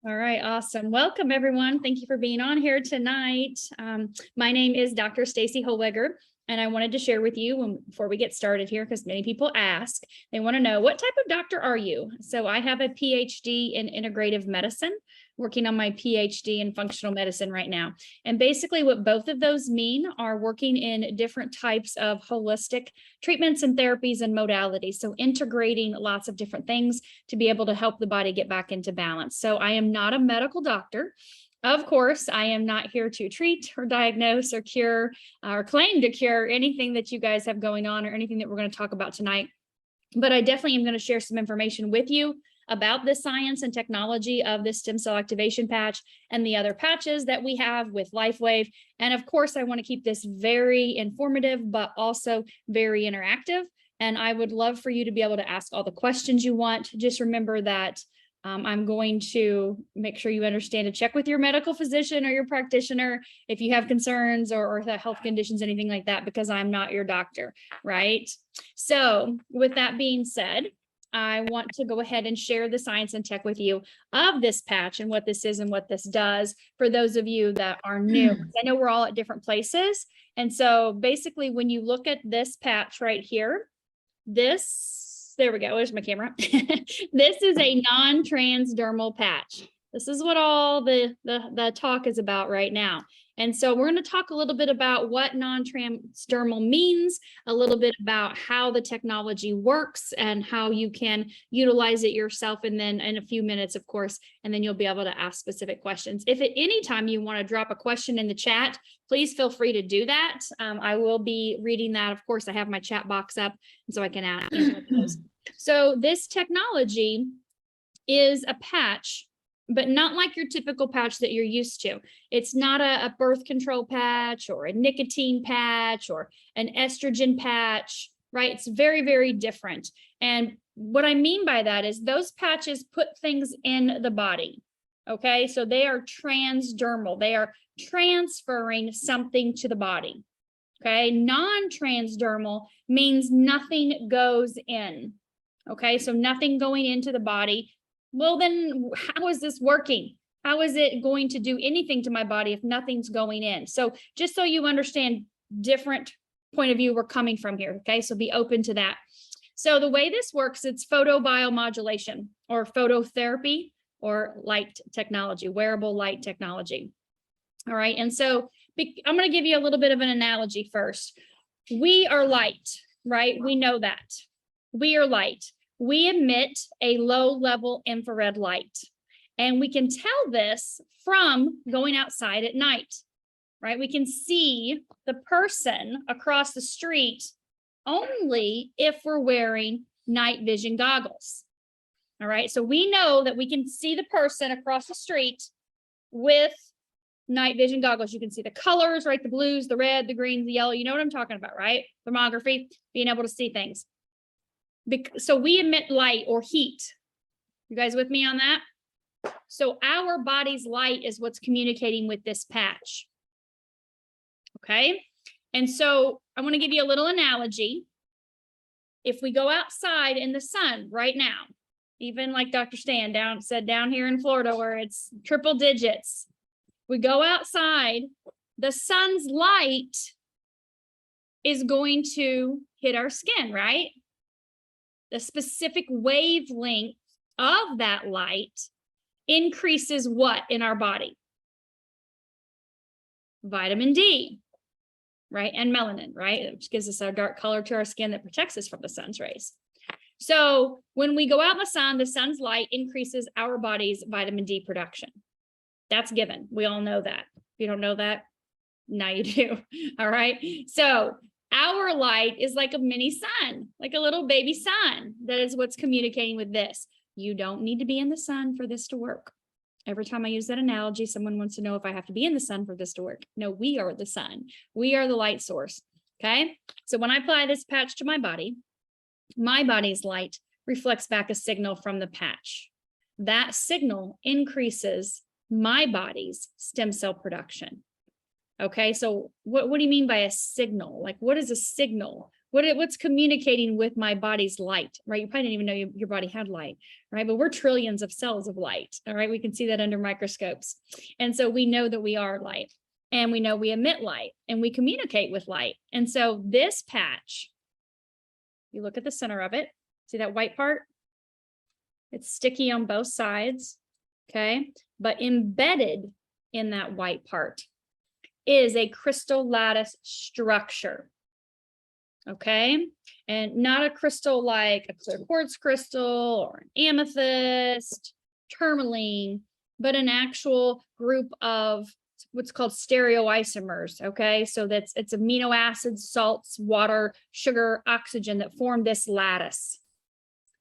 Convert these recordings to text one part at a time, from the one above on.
All right, awesome. Welcome, everyone. Thank you for being on here tonight. My name is Dr. Stacy Holweger, and I wanted to share with you before we get started here, because many people ask, they want to know, what type of doctor are you? So I have a PhD in integrative medicine, working on my PhD in functional medicine right now. And basically what both of those mean are working in different types of holistic treatments and therapies and modalities. So integrating lots of different things to be able to help the body get back into balance. So I am not a medical doctor. Of course, I am not here to treat or diagnose or cure or claim to cure anything that you guys have going on or anything that we're going to talk about tonight. But I definitely am going to share some information with you about the science and technology of this stem cell activation patch and the other patches that we have with LifeWave. And of course, I want to keep this very informative, but also very interactive. And I would love for you to be able to ask all the questions you want. Just remember that I'm going to make sure you understand to check with your medical physician or your practitioner if you have concerns or health conditions, anything like that, because I'm not your doctor, right? So with that being said, I want to go ahead and share the science and tech with you of this patch and what this is and what this does for those of you that are new. I know we're all at different places. And so basically when you look at this patch right here, there we go, there's my camera. This is a non-transdermal patch. This is what all the talk is about right now. And so we're going to talk a little bit about what non-transdermal means, a little bit about how the technology works and how you can utilize it yourself. And then in a few minutes, of course, and then you'll be able to ask specific questions. If at any time you want to drop a question in the chat, please feel free to do that. I will be reading that. Of course, I have my chat box up, and so I can answer those. So this technology is a patch, but not like your typical patch that you're used to. It's not a birth control patch or a nicotine patch or an estrogen patch, right? It's very, very different. And what I mean by that is those patches put things in the body, okay? So they are transdermal. They are transferring something to the body, okay? Non-transdermal means nothing goes in, okay? So nothing going into the body. Well, then how is this working? How is it going to do anything to my body if nothing's going in? So just so you understand different point of view we're coming from here, okay? So be open to that. So the way this works, it's photobiomodulation or phototherapy or light technology, wearable light technology. All right, and so I'm going to give you a little bit of an analogy first. We are light, right? We know that. We are light. We emit a low-level infrared light, and we can tell this from going outside at night, right? We can see the person across the street only if we're wearing night vision goggles, all right? So we know that we can see the person across the street with night vision goggles. You can see the colors, right? The blues, the red, the greens, the yellow. You know what I'm talking about, right? Thermography, being able to see things. So we emit light or heat. You guys with me on that? So our body's light is what's communicating with this patch. Okay. And so I want to give you a little analogy. If we go outside in the sun right now, even like Dr. Stan said down here in Florida where it's triple digits, we go outside, the sun's light is going to hit our skin, right? The specific wavelength of that light increases what in our body? Vitamin D, right? And melanin, right? Which gives us our dark color to our skin that protects us from the sun's rays. So when we go out in the sun's light increases our body's vitamin D production. That's given. We all know that. If you don't know that, now you do. All right. So our light is like a mini sun, like a little baby sun. That is what's communicating with this. You don't need to be in the sun for this to work. Every time I use that analogy, someone wants to know if I have to be in the sun for this to work. No, we are the sun. We are the light source. Okay. So when I apply this patch to my body's light reflects back a signal from the patch. That signal increases my body's stem cell production. Okay, so what do you mean by a signal? Like, what is a signal? What's communicating with my body's light, right? You probably didn't even know your body had light, right? But we're trillions of cells of light, all right? We can see that under microscopes. And so we know that we are light, and we know we emit light, and we communicate with light. And so this patch, you look at the center of it, see that white part? It's sticky on both sides, okay? But embedded in that white part is a crystal lattice structure. Okay, and not a crystal like a clear quartz crystal or an amethyst, tourmaline, but an actual group of what's called stereoisomers. Okay, so it's amino acids, salts, water, sugar, oxygen that form this lattice.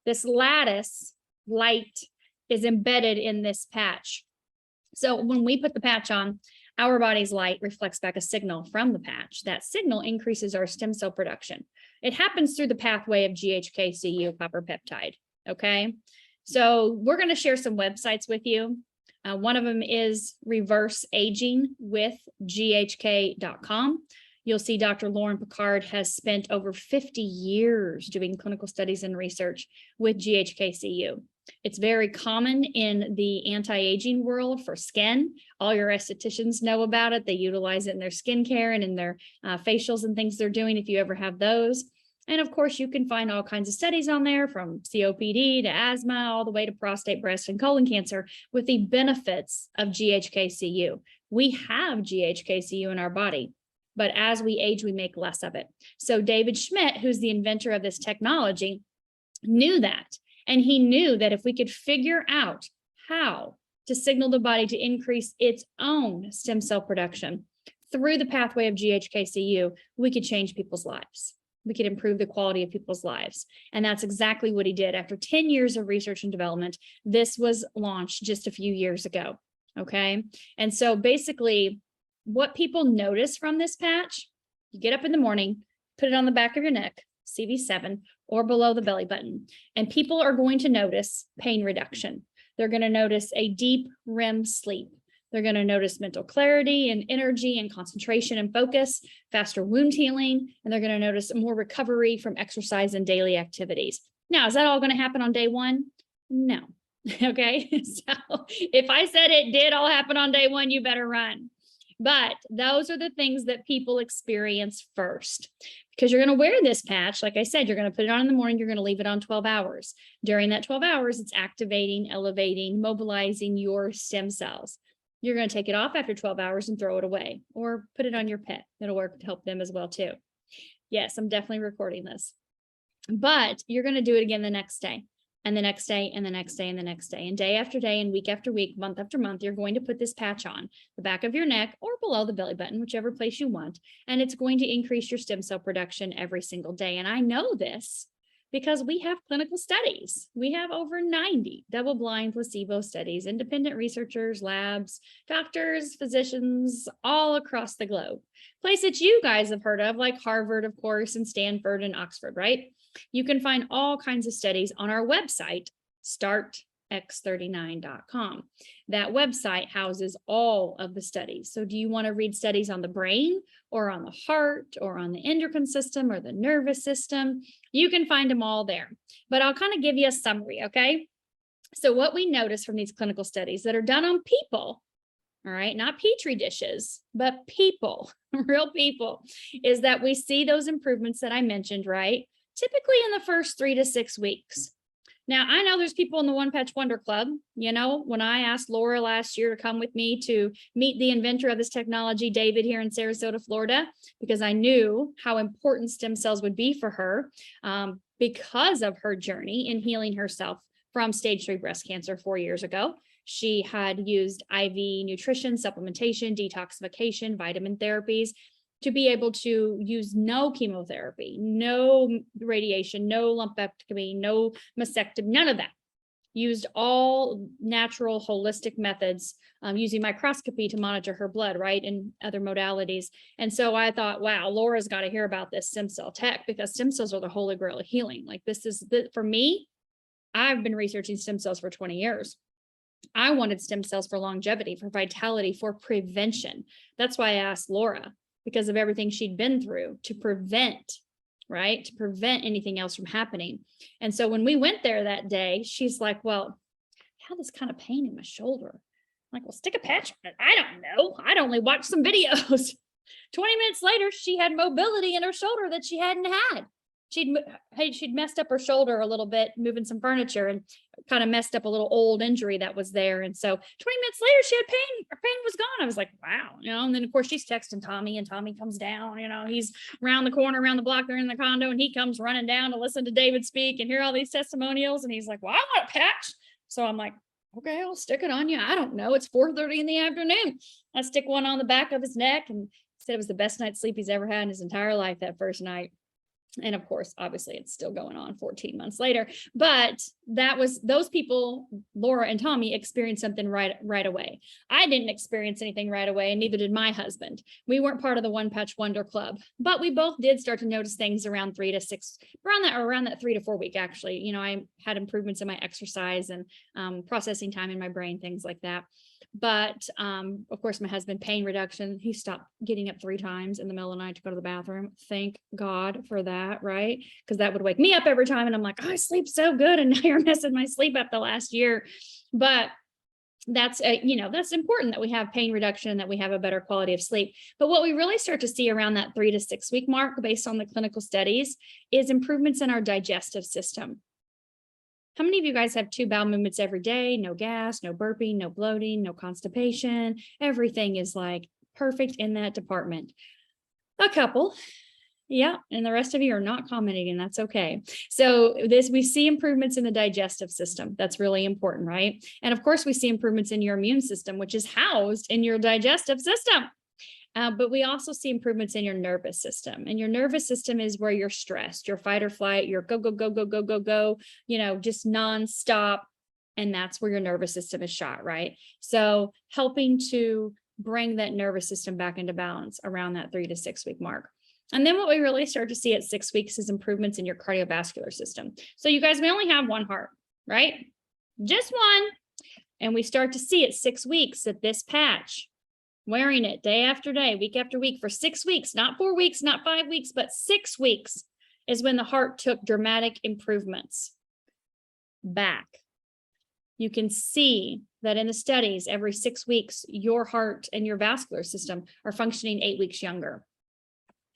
This lattice light is embedded in this patch. So when we put the patch on, our body's light reflects back a signal from the patch. That signal increases our stem cell production. It happens through the pathway of GHK-Cu copper peptide, okay? So we're going to share some websites with you. One of them is Reverse Aging with GHK.com. You'll see Dr. Lauren Picard has spent over 50 years doing clinical studies and research with GHK-Cu. It's very common in the anti-aging world for skin. All your estheticians know about it. They utilize it in their skincare and in their facials and things they're doing if you ever have those. And of course, you can find all kinds of studies on there from COPD to asthma, all the way to prostate, breast, and colon cancer with the benefits of GHK-Cu. We have GHK-Cu in our body, but as we age, we make less of it. So David Schmidt, who's the inventor of this technology, knew that. And he knew that if we could figure out how to signal the body to increase its own stem cell production through the pathway of GHK-Cu, we could change people's lives. We could improve the quality of people's lives. And that's exactly what he did. After 10 years of research and development, this was launched just a few years ago. Okay. And so basically, what people notice from this patch, you get up in the morning, put it on the back of your neck, CV7, or below the belly button. And people are going to notice pain reduction. They're going to notice a deep REM sleep. They're going to notice mental clarity and energy and concentration and focus, faster wound healing, and they're going to notice more recovery from exercise and daily activities. Now, is that all going to happen on day one? No. Okay. So if I said it did all happen on day one, you better run. But those are the things that people experience first, because you're going to wear this patch. Like I said, you're going to put it on in the morning. You're going to leave it on 12 hours. During that 12 hours, it's activating, elevating, mobilizing your stem cells. You're going to take it off after 12 hours and throw it away, or put it on your pet. It'll work to help them as well too. Yes, I'm definitely recording this, but you're going to do it again the next day, and the next day, and the next day, and the next day, and day after day, and week after week, month after month. You're going to put this patch on the back of your neck or below the belly button, whichever place you want. And it's going to increase your stem cell production every single day. And I know this because we have clinical studies. We have over 90 double-blind placebo studies, independent researchers, labs, doctors, physicians, all across the globe. Places you guys have heard of, like Harvard, of course, and Stanford and Oxford, right? You can find all kinds of studies on our website, startx39.com. That website houses all of the studies. So do you want to read studies on the brain or on the heart or on the endocrine system or the nervous system? You can find them all there. But I'll kind of give you a summary, okay? So what we notice from these clinical studies that are done on people, all right, not petri dishes, but people, real people, is that we see those improvements that I mentioned, right? Typically in the first 3 to 6 weeks. Now, I know there's people in the One Patch Wonder Club. You know, when I asked Laura last year to come with me to meet the inventor of this technology, David, here in Sarasota, Florida, because I knew how important stem cells would be for her because of her journey in healing herself from stage 3 breast cancer 4 years ago. She had used IV nutrition, supplementation, detoxification, vitamin therapies, to be able to use no chemotherapy, no radiation, no lumpectomy, no mastectomy, none of that. Used all natural holistic methods, using microscopy to monitor her blood, right, and other modalities. And so I thought, wow, Laura's got to hear about this stem cell tech, because stem cells are the holy grail of healing. Like, this is for me, I've been researching stem cells for 20 years. I wanted stem cells for longevity, for vitality, for prevention. That's why I asked Laura, because of everything she'd been through, to prevent right? To prevent anything else from happening. And so when we went there that day, she's like, well, I had this kind of pain in my shoulder. I'm like, well, stick a patch on it. I don't know. I'd only watched some videos. 20 minutes later, she had mobility in her shoulder that she hadn't had. She'd messed up her shoulder a little bit, moving some furniture, and kind of messed up a little old injury that was there. And so 20 minutes later, she had pain. Her pain was gone. I was like, wow, and then of course she's texting Tommy, and Tommy comes down, he's around the corner, around the block, they're in the condo, and he comes running down to listen to David speak and hear all these testimonials. And he's like, well, I want a patch. So I'm like, okay, I'll stick it on you. I don't know. It's 4:30 in the afternoon. I stick one on the back of his neck, and said it was the best night's sleep he's ever had in his entire life that first night. And of course, obviously it's still going on 14 months later, but that was those people, Laura and Tommy, experienced something right away. I didn't experience anything right away, and neither did my husband. We weren't part of the One Patch Wonder Club, but we both did start to notice things around 3 to 6, around that 3 to 4 week, actually. I had improvements in my exercise and processing time in my brain, things like that. But of course, my husband, pain reduction, he stopped getting up 3 times in the middle of the night to go to the bathroom. Thank God for that, right? Because that would wake me up every time. And I'm like, oh, I sleep so good. And now you're messing my sleep up the last year. But that's, that's important that we have pain reduction and that we have a better quality of sleep. But what we really start to see around that 3 to 6 week mark, based on the clinical studies, is improvements in our digestive system. How many of you guys have 2 bowel movements every day? No gas, no burping, no bloating, no constipation. Everything is like perfect in that department. A couple. Yeah. And the rest of you are not commenting, and that's okay. So we see improvements in the digestive system. That's really important, right? And of course, we see improvements in your immune system, which is housed in your digestive system. But we also see improvements in your nervous system. And your nervous system is where you're stressed, your fight or flight, your go, go, go, go, go, go, go, just nonstop. And that's where your nervous system is shot, right? So helping to bring that nervous system back into balance around that 3 to 6 week mark. And then what we really start to see at 6 weeks is improvements in your cardiovascular system. So you guys, we only have one heart, right? Just one. And we start to see at 6 weeks that this patch, wearing it day after day, week after week for 6 weeks, not 4 weeks, not 5 weeks, but 6 weeks, is when the heart took dramatic improvements back. You can see that in the studies, every 6 weeks, your heart and your vascular system are functioning 8 weeks younger.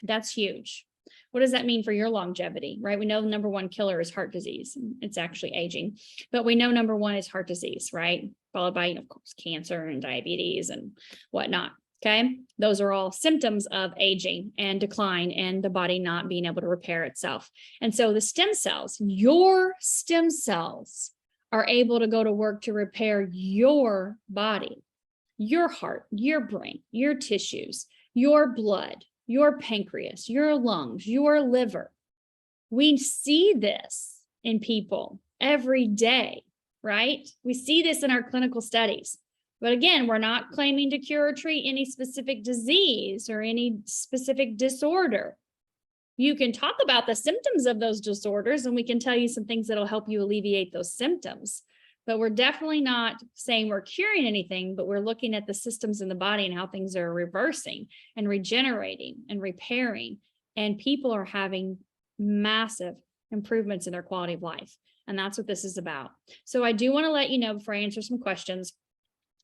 That's huge. What does that mean for your longevity, right? We know the number 1 killer is heart disease. It's actually aging, but we know number 1 is heart disease, right? Followed by, of course, cancer and diabetes and whatnot. Okay. Those are all symptoms of aging and decline and the body not being able to repair itself. And so the stem cells, your stem cells, are able to go to work to repair your body, your heart, your brain, your tissues, your blood, your pancreas, your lungs, your liver. We see this in people every day, right? We see this in our clinical studies. But again, we're not claiming to cure or treat any specific disease or any specific disorder. You can talk about the symptoms of those disorders, and we can tell you some things that'll help you alleviate those symptoms. But we're definitely not saying we're curing anything, but we're looking at the systems in the body and how things are reversing and regenerating and repairing. And people are having massive improvements in their quality of life. And that's what this is about. So I do want to let you know, before I answer some questions,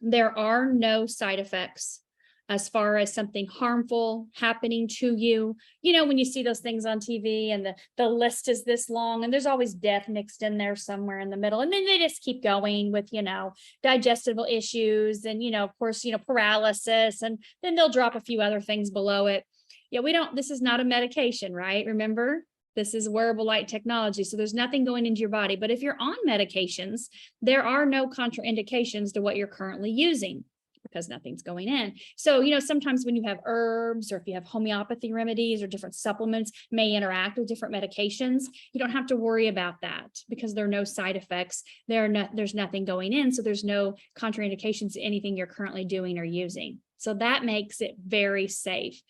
there are no side effects as far as something harmful happening to you. When you see those things on TV and the list is this long, and there's always death mixed in there somewhere in the middle. And then they just keep going with, digestible issues and, of course, paralysis, and then they'll drop a few other things below it. Yeah, this is not a medication, right? Remember, this is wearable light technology. So there's nothing going into your body. But if you're on medications, there are no contraindications to what you're currently using, because nothing's going in. So, sometimes when you have herbs, or if you have homeopathy remedies or different supplements may interact with different medications, you don't have to worry about that because there are no side effects. There's nothing going in. So there's no contraindications to anything you're currently doing or using. So that makes it very safe.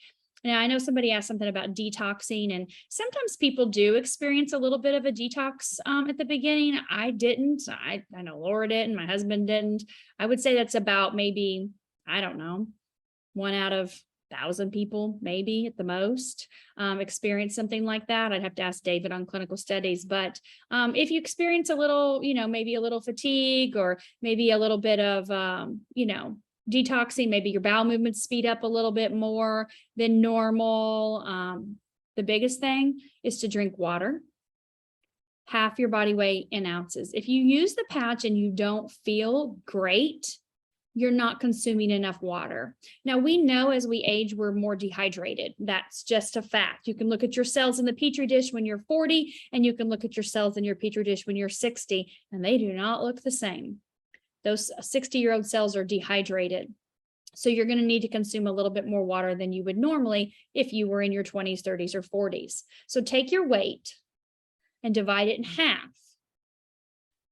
Now, I know somebody asked something about detoxing, and sometimes people do experience a little bit of a detox at the beginning. I didn't. I know Laura didn't. My husband didn't. I would say that's about maybe, I don't know, 1 out of 1,000 people, maybe at the most, experience something like that. I'd have to ask David on clinical studies. But if you experience a little, maybe a little fatigue or maybe a little bit of, detoxing, maybe your bowel movements speed up a little bit more than normal. The biggest thing is to drink water, half your body weight in ounces. If you use the patch and you don't feel great, you're not consuming enough water. Now, we know as we age, we're more dehydrated. That's just a fact. You can look at your cells in the Petri dish when you're 40, and you can look at your cells in your Petri dish when you're 60, and they do not look the same. Those 60-year-old cells are dehydrated. So you're going to need to consume a little bit more water than you would normally if you were in your 20s, 30s, or 40s. So take your weight and divide it in half.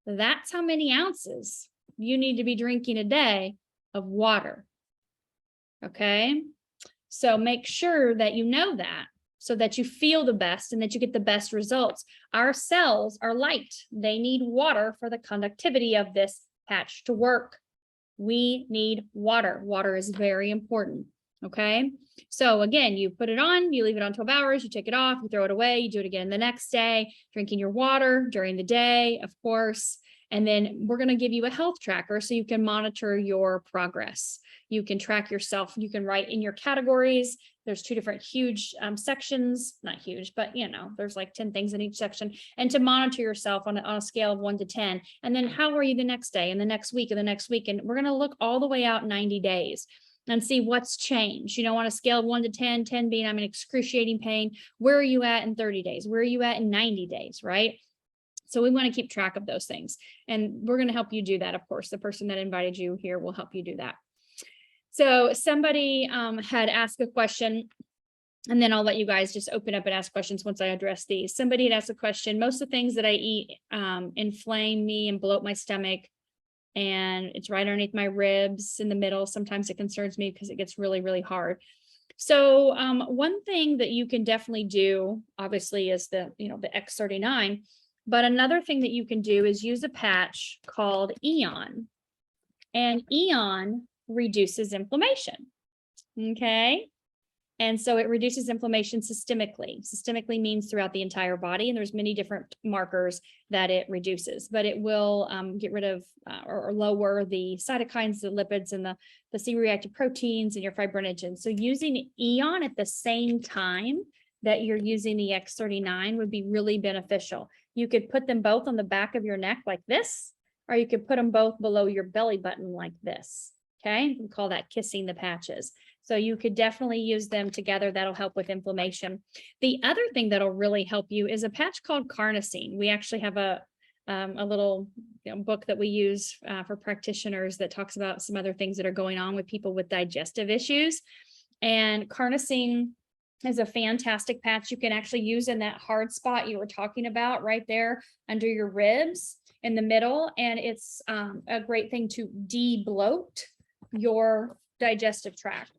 That's how many ounces you need to be drinking a day of water. Okay. So make sure that you know that so that you feel the best and that you get the best results. Our cells are light. They need water for the conductivity of this patch to work. We need water. Water is very important. Okay. So again, you put it on, you leave it on 12 hours, you take it off, you throw it away, you do it again the next day, drinking your water during the day, of course. And then we're going to give you a health tracker so you can monitor your progress. You can track yourself. You can write in your categories. There's 2 different huge sections, not huge, but there's like 10 things in each section. And to monitor yourself on a scale of 1 to 10. And then how are you the next day and the next week and the next week? And we're going to look all the way out 90 days and see what's changed. On a scale of 1 to 10, 10 being I'm in excruciating pain. Where are you at in 30 days? Where are you at in 90 days, right? So we want to keep track of those things. And we're going to help you do that. Of course, the person that invited you here will help you do that. So somebody had asked a question, and then I'll let you guys just open up and ask questions once I address these. Somebody had asked a question. Most of the things that I eat inflame me and bloat my stomach. And it's right underneath my ribs in the middle. Sometimes it concerns me because it gets really, really hard. So one thing that you can definitely do, obviously, is the X39. But another thing that you can do is use a patch called Eon. And Eon reduces inflammation. Okay. And so it reduces inflammation systemically. Systemically means throughout the entire body. And there's many different markers that it reduces, but it will get rid of or lower the cytokines, the lipids, and the C-reactive proteins and your fibrinogen. So using Eon at the same time that you're using the X39 would be really beneficial. You could put them both on the back of your neck like this, or you could put them both below your belly button like this. Okay, we call that kissing the patches. So you could definitely use them together. That'll help with inflammation. The other thing that'll really help you is a patch called Carnosine. We actually have a little book that we use for practitioners that talks about some other things that are going on with people with digestive issues. And Carnosine is a fantastic patch you can actually use in that hard spot you were talking about right there under your ribs in the middle. And it's a great thing to de-bloat your digestive tract.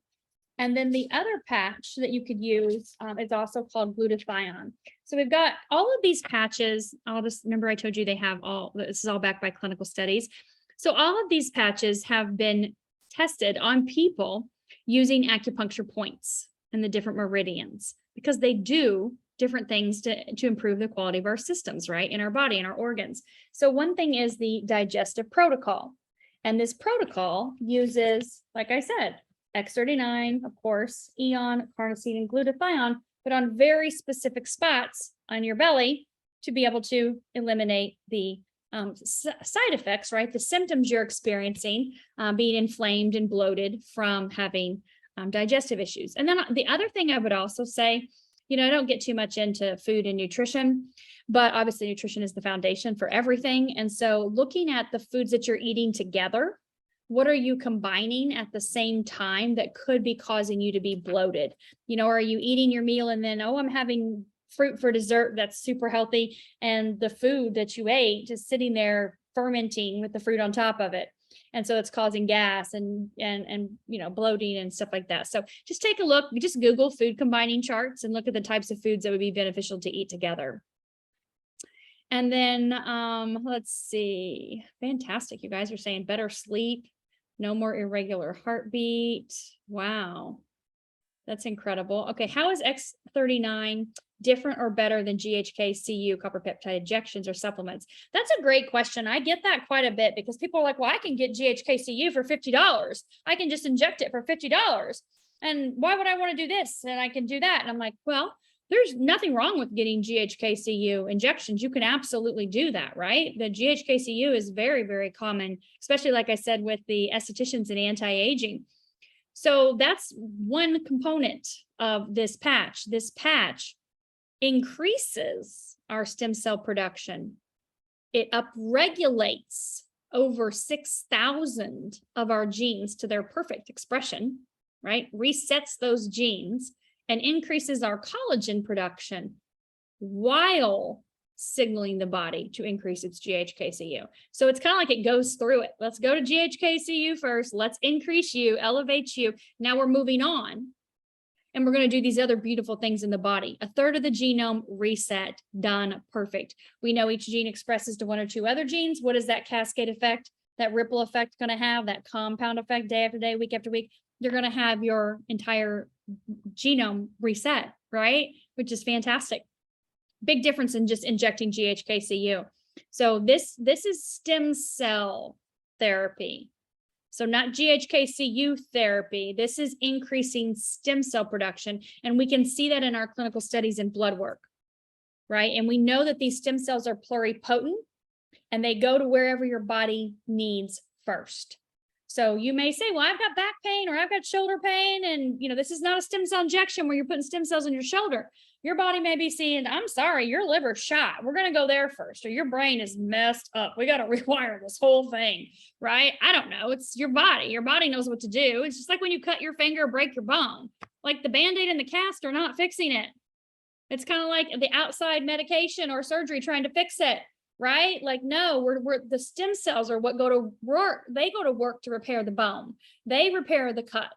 And then the other patch that you could use is also called glutathione. So we've got all of these patches. I'll just remember I told you they have this is all backed by clinical studies. So all of these patches have been tested on people using acupuncture points and the different meridians because they do different things to improve the quality of our systems, right, in our body and our organs. So one thing is the Digestive Protocol. And this protocol uses, like I said, X39, of course, Eon, Carnosine, and glutathione, but on very specific spots on your belly to be able to eliminate the side effects, right? The symptoms you're experiencing, being inflamed and bloated from having digestive issues. And then the other thing I would also say, I don't get too much into food and nutrition, but obviously nutrition is the foundation for everything. And so looking at the foods that you're eating together, what are you combining at the same time that could be causing you to be bloated? Are you eating your meal and then, I'm having fruit for dessert that's super healthy, and the food that you ate is sitting there fermenting with the fruit on top of it. And so it's causing gas and bloating and stuff like that. So just take a look, just Google food combining charts and look at the types of foods that would be beneficial to eat together. And then let's see. Fantastic. You guys are saying better sleep, no more irregular heartbeat. Wow. That's incredible. Okay, how is X39 different or better than GHK-Cu copper peptide injections or supplements? That's a great question. I get that quite a bit because people are like, well, I can get GHK-Cu for $50. I can just inject it for $50. And why would I want to do this? And I can do that. And I'm like, well, there's nothing wrong with getting GHK-Cu injections. You can absolutely do that, right? The GHK-Cu is very, very common, especially like I said, with the estheticians and anti-aging. So that's one component of this patch. This patch increases our stem cell production. It upregulates over 6,000 of our genes to their perfect expression, right? Resets those genes and increases our collagen production while signaling the body to increase its GHK-Cu. So it's kind of like it goes through it. Let's go to GHK-Cu first. Let's increase you, elevate you. Now we're moving on. And we're going to do these other beautiful things in the body. A third of the genome reset, done, perfect. We know each gene expresses to one or two other genes. What is that cascade effect, that ripple effect going to have, that compound effect day after day, week after week? You're going to have your entire genome reset, right? Which is fantastic. Big difference in just injecting GHK-Cu. So this is stem cell therapy. So not GHK-Cu therapy. This is increasing stem cell production. And we can see that in our clinical studies and blood work, right? And we know that these stem cells are pluripotent and they go to wherever your body needs first. So you may say, well, I've got back pain or I've got shoulder pain. And, this is not a stem cell injection where you're putting stem cells in your shoulder. Your body may be saying, I'm sorry, your liver's shot. We're going to go there first. Or your brain is messed up. We got to rewire this whole thing, right? I don't know. It's your body. Your body knows what to do. It's just like when you cut your finger or break your bone. Like the Band-Aid and the cast are not fixing it. It's kind of like the outside medication or surgery trying to fix it, right? Like, no, we're the stem cells are what go to work. They go to work to repair the bone. They repair the cut.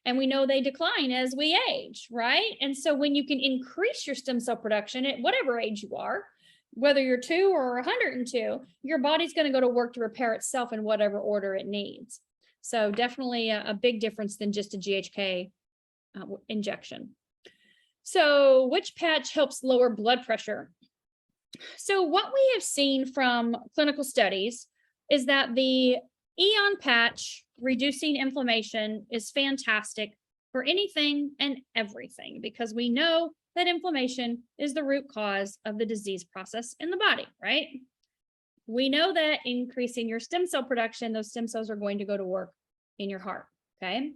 And we know they decline as we age, right? And so when you can increase your stem cell production at whatever age you are, whether you're 2 or 102, your body's going to go to work to repair itself in whatever order it needs. So definitely a big difference than just a GHK injection. So which patch helps lower blood pressure? So what we have seen from clinical studies is that the Eon patch reducing inflammation is fantastic for anything and everything, because we know that inflammation is the root cause of the disease process in the body, right? We know that increasing your stem cell production, those stem cells are going to go to work in your heart, okay?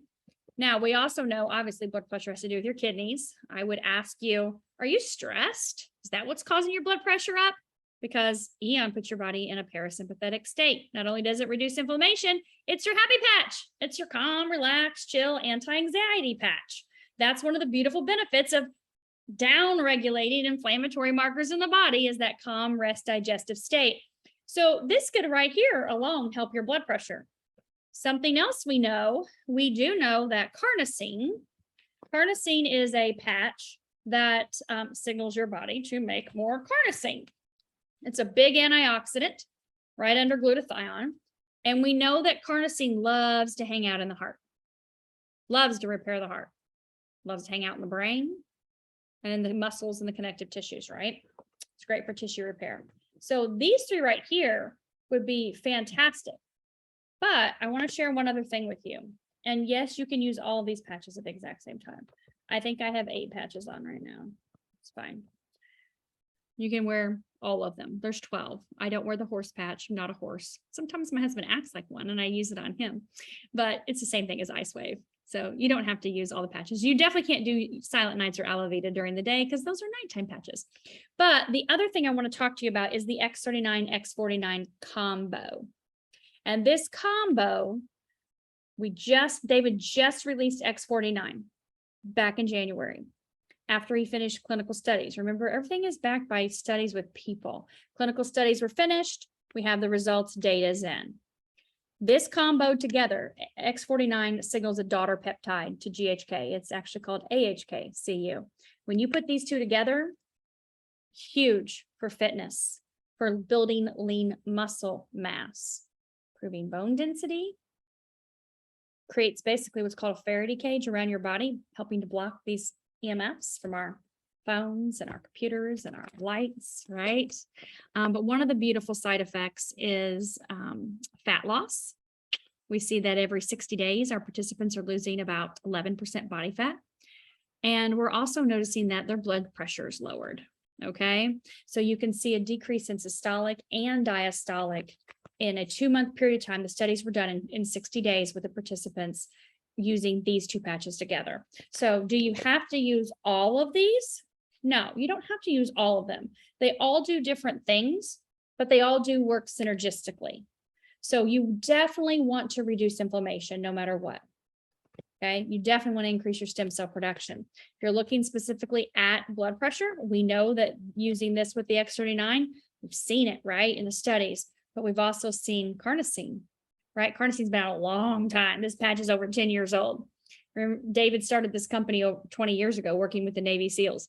Now, we also know, obviously, blood pressure has to do with your kidneys. I would ask you, are you stressed? Is that what's causing your blood pressure up? Because Eon puts your body in a parasympathetic state. Not only does it reduce inflammation, it's your happy patch. It's your calm, relaxed, chill, anti-anxiety patch. That's one of the beautiful benefits of down-regulating inflammatory markers in the body, is that calm, rest, digestive state. So this could right here alone help your blood pressure. Something else we do know that carnosine is a patch that signals your body to make more carnosine. It's a big antioxidant right under glutathione. And we know that carnosine loves to hang out in the heart, loves to repair the heart, loves to hang out in the brain and in the muscles and the connective tissues, right? It's great for tissue repair. So these three right here would be fantastic. But I want to share one other thing with you. And yes, you can use all of these patches at the exact same time. I think I have 8 patches on right now. It's fine. You can wear all of them. There's 12. I don't wear the horse patch. I'm not a horse. Sometimes my husband acts like one and I use it on him, but it's the same thing as IceWave. So you don't have to use all the patches. You definitely can't do Silent Nights or Elevated during the day because those are nighttime patches. But the other thing I want to talk to you about is the X39 X49 Combo. And this combo, David just released X49 back in January after he finished clinical studies. Remember, everything is backed by studies with people. Clinical studies were finished. We have the results, data's in. This combo together, X49 signals a daughter peptide to GHK. It's actually called AHK-Cu. When you put these two together, huge for fitness, for building lean muscle mass, improving bone density, creates basically what's called a Faraday cage around your body, helping to block these EMFs from our phones and our computers and our lights, right? But one of the beautiful side effects is fat loss. We see that every 60 days, our participants are losing about 11% body fat. And we're also noticing that their blood pressure is lowered, okay? So you can see a decrease in systolic and diastolic in a 2-month period of time. The studies were done in 60 days with the participants using these two patches together. So do you have to use all of these? No, you don't have to use all of them. They all do different things, but they all do work synergistically. So you definitely want to reduce inflammation no matter what. Okay, you definitely want to increase your stem cell production. If you're looking specifically at blood pressure, we know that using this with the X39, we've seen it, right, in the studies, but we've also seen carnosine, right? Carnosine's been out a long time. This patch is over 10 years old. Remember, David started this company over 20 years ago working with the Navy SEALs.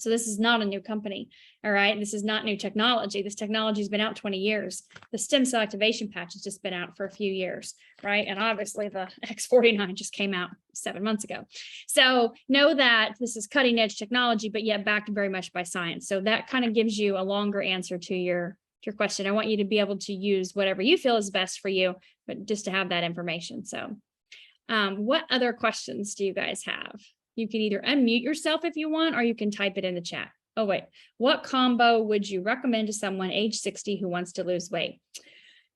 So this is not a new company, all right? This is not new technology. This technology has been out 20 years. The stem cell activation patch has just been out for a few years, right? And obviously the X49 just came out 7 months ago. So know that this is cutting edge technology, but yet backed very much by science. So that kind of gives you a longer answer to your question. I want you to be able to use whatever you feel is best for you, but just to have that information. So what other questions do you guys have? You can either unmute yourself if you want, or you can type it in the chat. Oh, wait. What combo would you recommend to someone age 60 who wants to lose weight?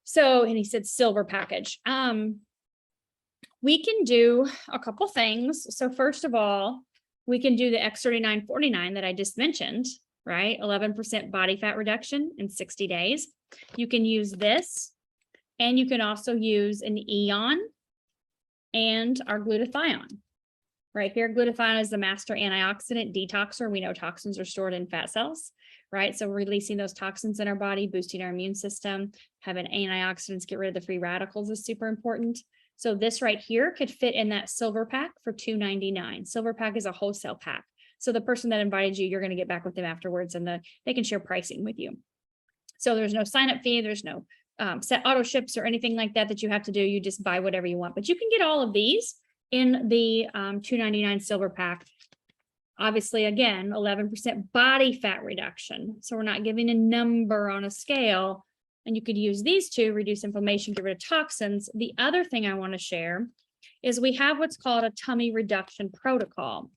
So, and he said silver package. We can do a couple things. So first of all, we can do the X39 X49 that I just mentioned, right? 11% body fat reduction in 60 days. You can use this, and you can also use an Eon and our glutathione. Right here, glutathione is the master antioxidant detoxer. We know toxins are stored in fat cells, right? So releasing those toxins in our body, boosting our immune system, having antioxidants, get rid of the free radicals is super important. So this right here could fit in that silver pack for $2.99. Silver pack is a wholesale pack. So the person that invited you, you're going to get back with them afterwards, and they can share pricing with you. So there's no sign up fee. There's no set auto ships or anything like that that you have to do. You just buy whatever you want, but you can get all of these in the $2.99 silver pack. Obviously, again, 11% body fat reduction. So we're not giving a number on a scale, and you could use these to reduce inflammation, get rid of toxins. The other thing I want to share is we have what's called a tummy reduction protocol.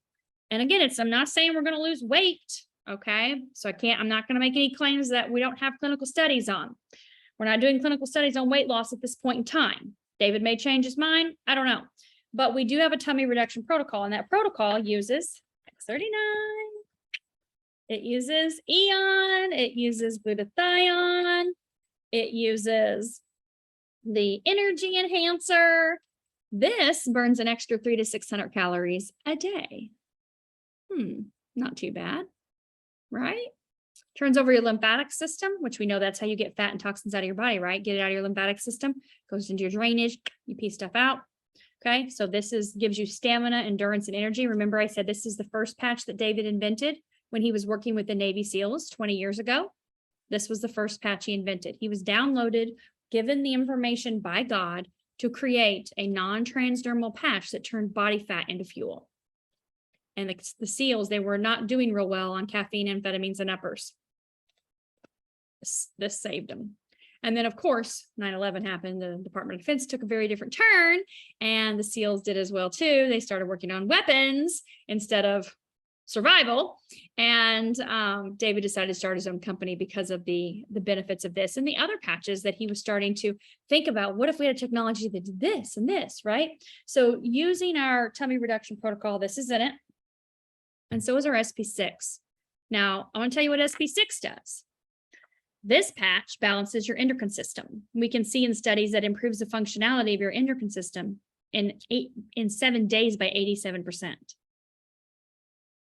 And again, I'm not saying we're going to lose weight. Okay. So I'm not going to make any claims that we don't have clinical studies on. We're not doing clinical studies on weight loss at this point in time. David may change his mind. I don't know. But we do have a tummy reduction protocol, and that protocol uses X39. It uses Eon. It uses glutathione. It uses the energy enhancer. This burns an extra 300 to 600 calories a day. Not too bad, right? Turns over your lymphatic system, which we know that's how you get fat and toxins out of your body, right? Get it out of your lymphatic system, goes into your drainage, you pee stuff out. Okay, so this gives you stamina, endurance, and energy. Remember, I said this is the first patch that David invented when he was working with the Navy SEALs 20 years ago. This was the first patch he invented. He was downloaded, given the information by God to create a non-transdermal patch that turned body fat into fuel. And the SEALs, they were not doing real well on caffeine, amphetamines, and uppers. This saved them. And then, of course, 9/11 happened. The Department of Defense took a very different turn, and the SEALs did as well, too. They started working on weapons instead of survival. And David decided to start his own company because of the benefits of this and the other patches that he was starting to think about. What if we had a technology that did this and this, right? So using our tummy reduction protocol, this is in it. And so is our Sp6. Now, I want to tell you what Sp6 does. This patch balances your endocrine system. We can see in studies that improves the functionality of your endocrine system in 7 days by 87%.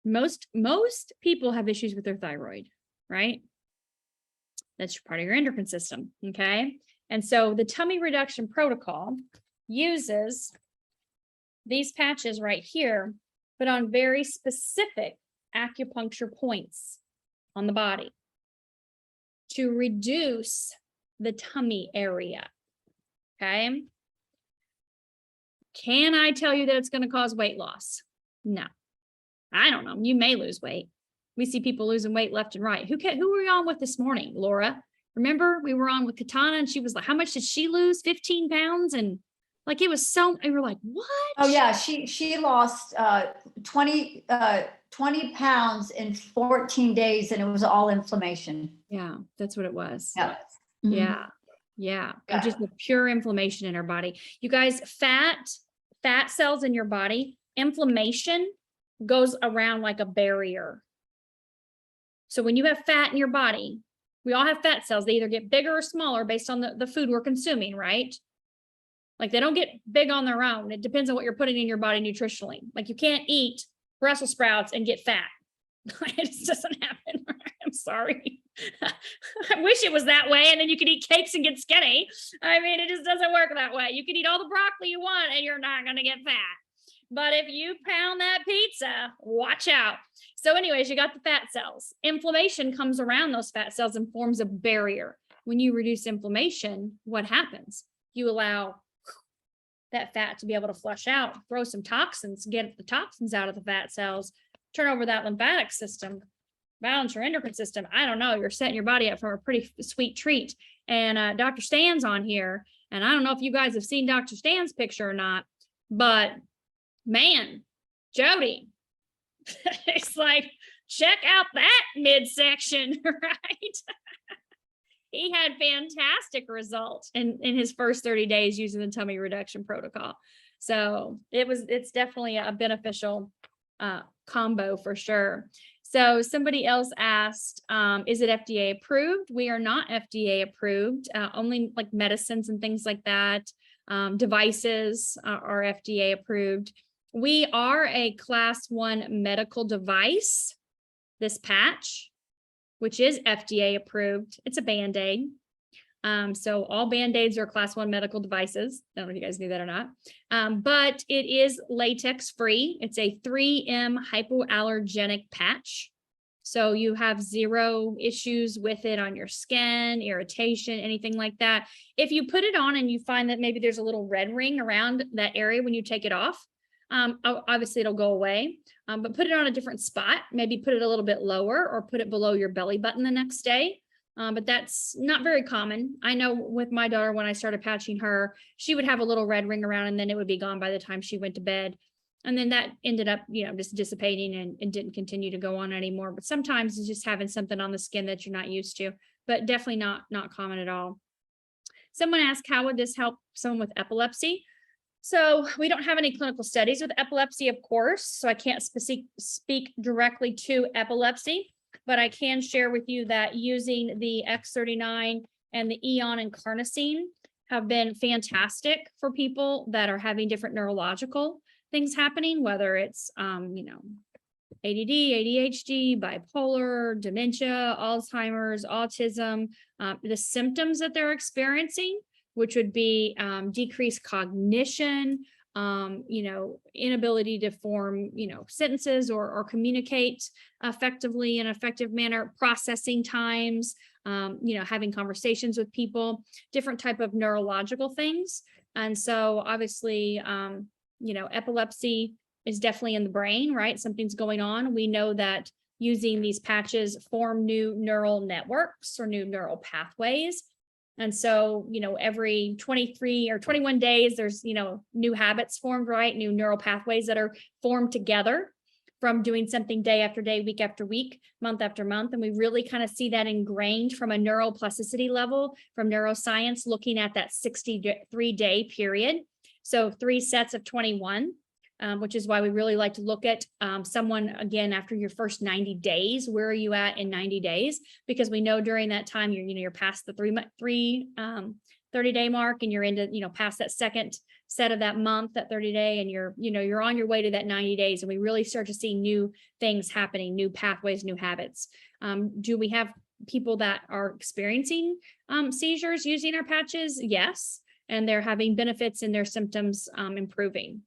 Most people have issues with their thyroid, right? That's part of your endocrine system, okay? And so the tummy reduction protocol uses these patches right here, but on very specific acupuncture points on the body to reduce the tummy area, okay? Can I tell you that it's going to cause weight loss? No, I don't know. You may lose weight. We see people losing weight left and right. Who were we on with this morning? Laura, remember we were on with Katana and she was like, how much did she lose? 15 pounds. And like, it was so, we were like, what? Oh yeah. She lost 20 pounds in 14 days and it was all inflammation. Yeah, that's what it was. Yeah. Yeah. Yeah. And just the pure inflammation in our body. You guys, fat cells in your body, inflammation goes around like a barrier. So when you have fat in your body, we all have fat cells. They either get bigger or smaller based on the food we're consuming, right? Like they don't get big on their own. It depends on what you're putting in your body nutritionally. Like you can't eat Brussels sprouts and get fat. It just doesn't happen. I'm sorry. I wish it was that way. And then you could eat cakes and get skinny. I mean, it just doesn't work that way. You can eat all the broccoli you want and you're not going to get fat. But if you pound that pizza, watch out. So anyways, you got the fat cells. Inflammation comes around those fat cells and forms a barrier. When you reduce inflammation, what happens? You allow that fat to be able to flush out, throw some toxins, get the toxins out of the fat cells, turn over that lymphatic system, balance your endocrine system. I don't know. You're setting your body up for a pretty sweet treat. And Dr. Stan's on here. And I don't know if you guys have seen Dr. Stan's picture or not, but man, Jody, it's like, check out that midsection, right? He had fantastic results in his first 30 days using the tummy reduction protocol. So it's definitely a beneficial combo for sure. So somebody else asked, is it FDA approved? We are not FDA approved, only like medicines and things like that. Devices are FDA approved. We are a class 1 medical device, this patch, which is FDA approved. It's a Band-Aid. So all Band-Aids are class 1 medical devices. I don't know if you guys knew that or not. But it is latex free. It's a 3M hypoallergenic patch. So you have 0 issues with it on your skin, irritation, anything like that. If you put it on and you find that maybe there's a little red ring around that area when you take it off, obviously it'll go away, but put it on a different spot, maybe put it a little bit lower or put it below your belly button the next day. But that's not very common. I know with my daughter, when I started patching her, she would have a little red ring around and then it would be gone by the time she went to bed. And then that ended up, just dissipating and didn't continue to go on anymore. But sometimes it's just having something on the skin that you're not used to, but definitely not common at all. Someone asked, how would this help someone with epilepsy? So we don't have any clinical studies with epilepsy, of course, so I can't speak directly to epilepsy, but I can share with you that using the X39 and the Eon and Carnosine have been fantastic for people that are having different neurological things happening, whether it's, ADD, ADHD, bipolar, dementia, Alzheimer's, autism, the symptoms that they're experiencing, which would be decreased cognition, inability to form, sentences or communicate effectively in an effective manner, processing times, having conversations with people, different type of neurological things. And so obviously, epilepsy is definitely in the brain, right? Something's going on. We know that using these patches form new neural networks or new neural pathways. And so, every 23 or 21 days, there's, new habits formed, right? New neural pathways that are formed together from doing something day after day, week after week, month after month. And we really kind of see that ingrained from a neuroplasticity level from neuroscience, looking at that 63-day period. So 3 sets of 21. Which is why we really like to look at someone again after your first 90 days. Where are you at in 90 days? Because we know during that time you're past the 30-day mark, and you're into past that second set of that month, that 30-day, and you're on your way to that 90 days, and we really start to see new things happening, new pathways, new habits. Do we have people that are experiencing seizures using our patches? Yes, and they're having benefits in their symptoms improving.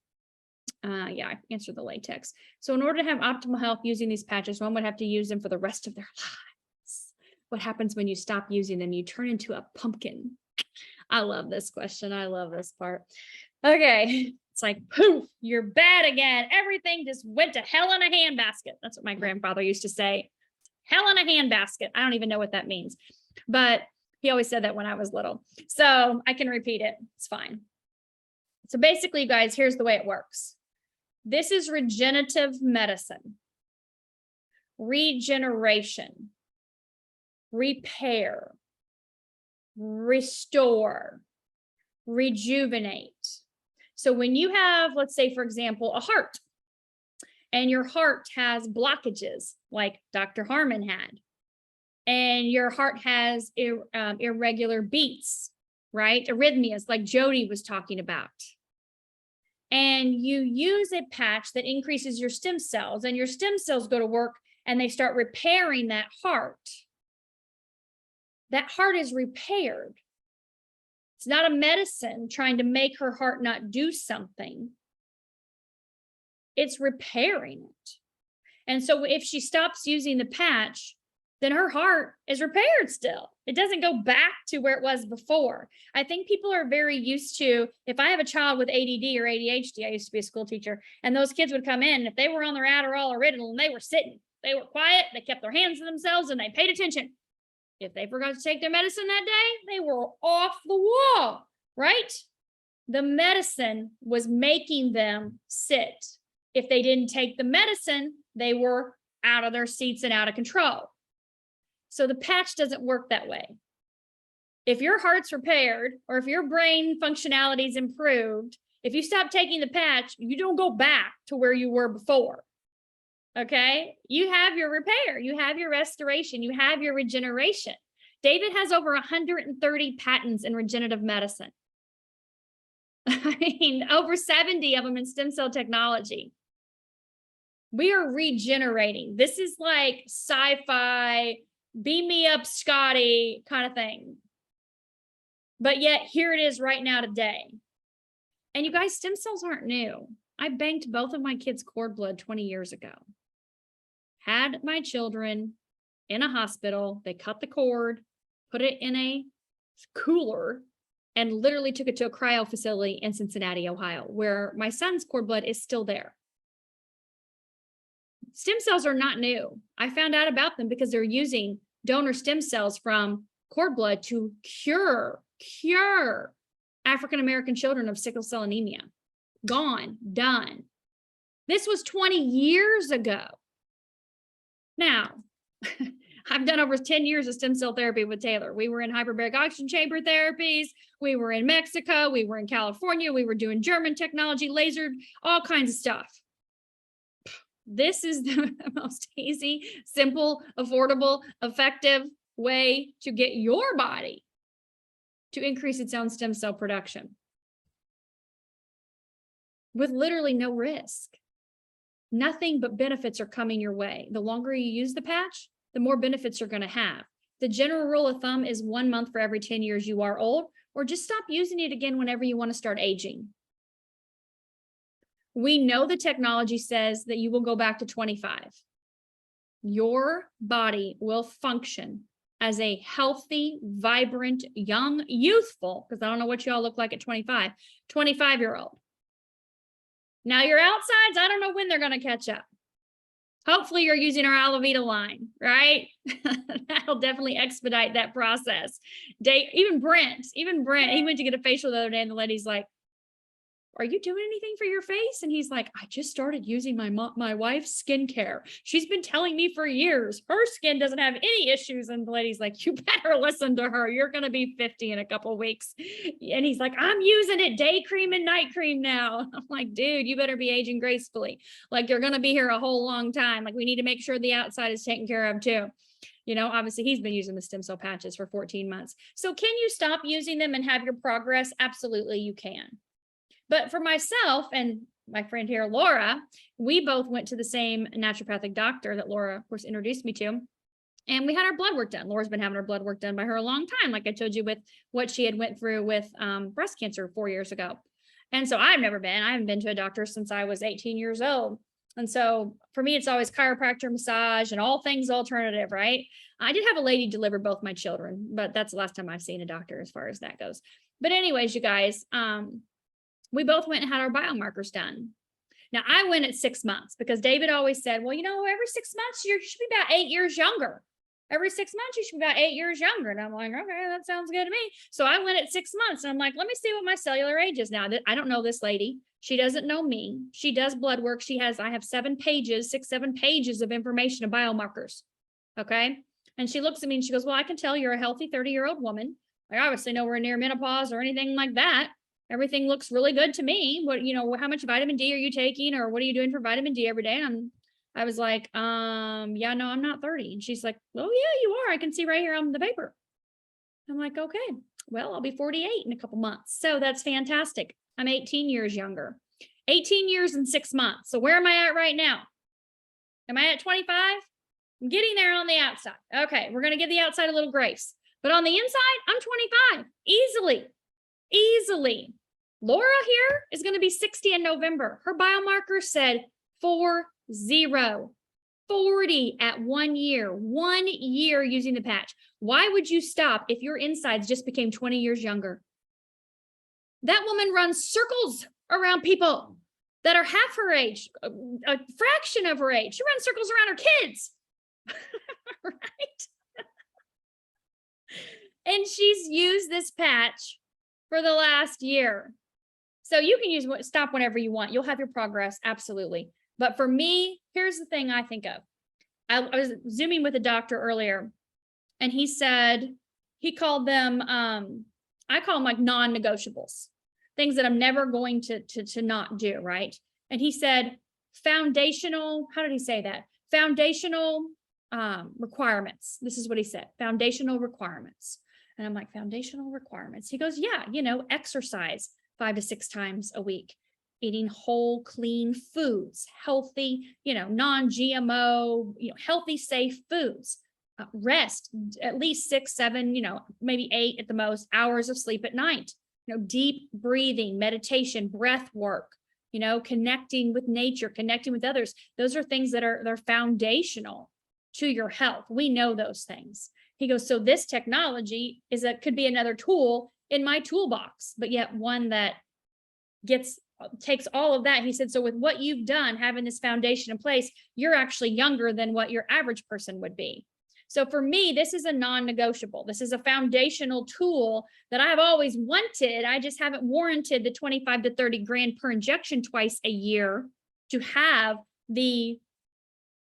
I answered the latex. So in order to have optimal health using these patches, one would have to use them for the rest of their lives. What happens when you stop using them? You turn into a pumpkin. I love this question. I love this part. Okay. It's like, poof, you're bad again. Everything just went to hell in a handbasket. That's what my grandfather used to say. Hell in a handbasket. I don't even know what that means, but he always said that when I was little. So I can repeat it. It's fine. So basically, you guys, here's the way it works. This is regenerative medicine, regeneration, repair, restore, rejuvenate. So when you have, let's say, for example, a heart, and your heart has blockages like Dr. Harmon had, and your heart has irregular beats, right? Arrhythmias like Jody was talking about. And you use a patch that increases your stem cells, and your stem cells go to work and they start repairing that heart. That heart is repaired. It's not a medicine trying to make her heart not do something. It's repairing it. And so if she stops using the patch, then her heart is repaired still. It doesn't go back to where it was before. I think people are very used to, if I have a child with ADD or ADHD, I used to be a school teacher, and those kids would come in, and if they were on their Adderall or Ritalin, and they were sitting, they were quiet, they kept their hands to themselves, and they paid attention. If they forgot to take their medicine that day, they were off the wall, right? The medicine was making them sit. If they didn't take the medicine, they were out of their seats and out of control. So the patch doesn't work that way. If your heart's repaired, or if your brain functionality is improved, if you stop taking the patch, you don't go back to where you were before. Okay? You have your repair, you have your restoration, you have your regeneration. David has over 130 patents in regenerative medicine. I mean, over 70 of them in stem cell technology. We are regenerating. This is like sci-fi, beam me up, Scotty kind of thing. But yet here it is right now today. And you guys, stem cells aren't new. I banked both of my kids' cord blood 20 years ago. Had my children in a hospital. They cut the cord, put it in a cooler, and literally took it to a cryo facility in Cincinnati, Ohio, where my son's cord blood is still there. Stem cells are not new. I found out about them because they're using donor stem cells from cord blood to cure African-American children of sickle cell anemia. Gone, done. This was 20 years ago. Now, I've done over 10 years of stem cell therapy with Taylor. We were in hyperbaric oxygen chamber therapies. We were in Mexico. We were in California. We were doing German technology, lasered, all kinds of stuff. This is the most easy, simple, affordable, effective way to get your body to increase its own stem cell production with literally no risk. Nothing but benefits are coming your way. The longer you use the patch, the more benefits you're going to have. The general rule of thumb is 1 month for every 10 years you are old, or just stop using it again whenever you want to start aging. We know the technology says that you will go back to 25. Your body will function as a healthy, vibrant, young, youthful, because I don't know what y'all look like at 25, 25-year-old. Now your outsides, I don't know when they're going to catch up. Hopefully you're using our Aloe Vita line, right? That'll definitely expedite that process. Even Brent, he went to get a facial the other day and the lady's like, are you doing anything for your face? And he's like, I just started using my wife's skincare. She's been telling me for years, her skin doesn't have any issues. And the lady's like, you better listen to her. You're going to be 50 in a couple of weeks. And he's like, I'm using it day cream and night cream now. I'm like, dude, you better be aging gracefully. Like you're going to be here a whole long time. Like we need to make sure the outside is taken care of too. You know, obviously he's been using the stem cell patches for 14 months. So can you stop using them and have your progress? Absolutely, you can. But for myself and my friend here, Laura, we both went to the same naturopathic doctor that Laura, of course, introduced me to. And we had our blood work done. Laura's been having her blood work done by her a long time, like I told you with what she had went through with breast cancer 4 years ago. And so I haven't been to a doctor since I was 18 years old. And so for me, it's always chiropractor, massage, and all things alternative, right? I did have a lady deliver both my children, but that's the last time I've seen a doctor as far as that goes. But anyways, you guys, We both went and had our biomarkers done. Now I went at 6 months because David always said, well, every 6 months you should be about 8 years younger. Every 6 months you should be about 8 years younger. And I'm like, okay, that sounds good to me. So I went at 6 months and I'm like, let me see what my cellular age is now. I don't know this lady. She doesn't know me. She does blood work. I have 7 pages of information of biomarkers. Okay. And she looks at me and she goes, well, I can tell you're a healthy 30-year-old woman. I obviously nowhere near menopause or anything like that. Everything looks really good to me. What, how much vitamin D are you taking, or what are you doing for vitamin D every day? And I was like, yeah, no, I'm not 30. And she's like, oh yeah, you are. I can see right here on the paper. I'm like, okay, well, I'll be 48 in a couple months. So that's fantastic. I'm 18 years younger, 18 years and 6 months. So where am I at right now? Am I at 25? I'm getting there on the outside. Okay. We're going to give the outside a little grace, but on the inside, I'm 25 easily. Laura here is going to be 60 in November. Her biomarker said 40 at 1 year, 1 year using the patch. Why would you stop if your insides just became 20 years younger? That woman runs circles around people that are half her age, a fraction of her age. She runs circles around her kids, right? And she's used this patch for the last year. So you can stop whenever you want. You'll have your progress, absolutely. But for me, here's the thing I think of. I was Zooming with a doctor earlier, and he said, he called them, I call them like non-negotiables, things that I'm never going to not do, right? And he said, foundational, how did he say that? Foundational requirements. This is what he said, foundational requirements. And I'm like, foundational requirements. He goes, yeah, exercise 5 to 6 times a week, eating whole, clean foods, healthy, non-GMO, healthy, safe foods, rest, at least 6, 7, maybe 8 at the most hours of sleep at night, deep breathing, meditation, breath work, connecting with nature, connecting with others. Those are things that they're foundational to your health. We know those things. He goes, so this technology could be another tool in my toolbox, but yet one that takes all of that. He said, so with what you've done, having this foundation in place, you're actually younger than what your average person would be. So for me, this is a non-negotiable. This is a foundational tool that I've always wanted. I just haven't warranted the 25 to 30 grand per injection twice a year to have the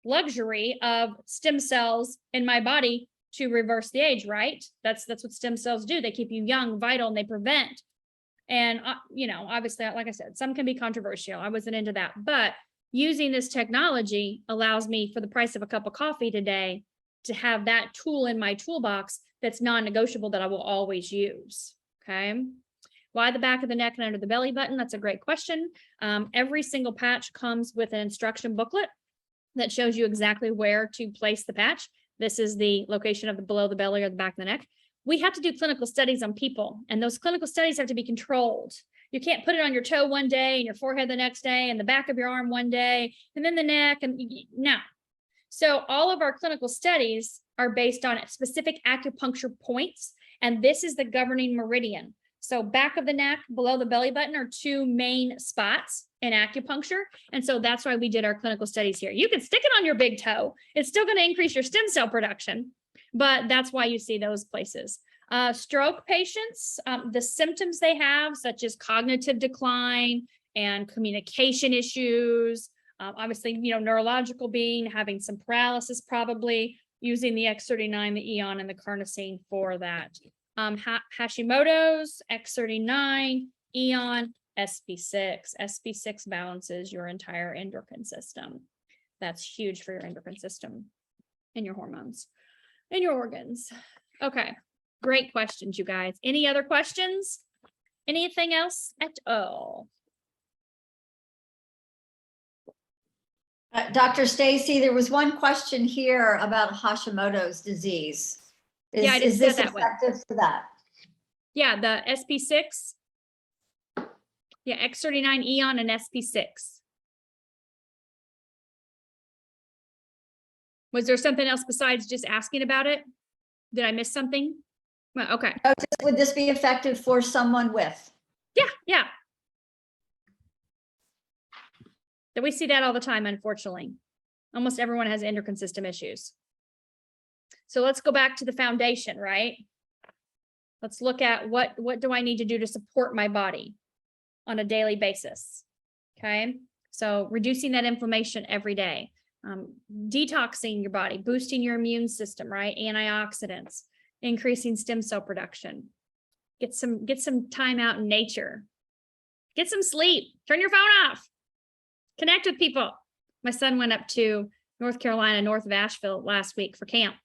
luxury of stem cells in my body to reverse the age, right? That's what stem cells do. They keep you young, vital, and they prevent. And, obviously, like I said, some can be controversial. I wasn't into that, but using this technology allows me, for the price of a cup of coffee today, to have that tool in my toolbox that's non-negotiable that I will always use. Okay. Why the back of the neck and under the belly button? That's a great question. Every single patch comes with an instruction booklet that shows you exactly where to place the patch. This is the location of the below the belly or the back of the neck. We have to do clinical studies on people, and those clinical studies have to be controlled. You can't put it on your toe one day and your forehead the next day and the back of your arm one day and then the neck, and no. So all of our clinical studies are based on specific acupuncture points, and this is the governing meridian. So back of the neck, below the belly button are 2 main spots in acupuncture. And so that's why we did our clinical studies here. You can stick it on your big toe. It's still going to increase your stem cell production, but that's why you see those places. Stroke patients, the symptoms they have, such as cognitive decline and communication issues, obviously, neurological being, having some paralysis, probably using the X39, the Eon, and the Carnosine for that. Hashimoto's, X39, Eon, Sp6. Sp6 balances your entire endocrine system. That's huge for your endocrine system and your hormones and your organs. Okay, great questions, you guys. Any other questions? Anything else at all? Dr. Stacy, there was one question here about Hashimoto's disease. Is this effective for that? Yeah, the Sp6. Yeah, X39 Eon and Sp6. Was there something else besides just asking about it? Did I miss something? Well, okay. Would this be effective for someone with? Yeah. That we see that all the time, unfortunately. Almost everyone has endocrine system issues. So let's go back to the foundation, right? Let's look at what do I need to do to support my body on a daily basis, okay? So reducing that inflammation every day, detoxing your body, boosting your immune system, right? Antioxidants, increasing stem cell production. Get some time out in nature. Get some sleep. Turn your phone off. Connect with people. My son went up to North Carolina, north of Asheville last week for camp.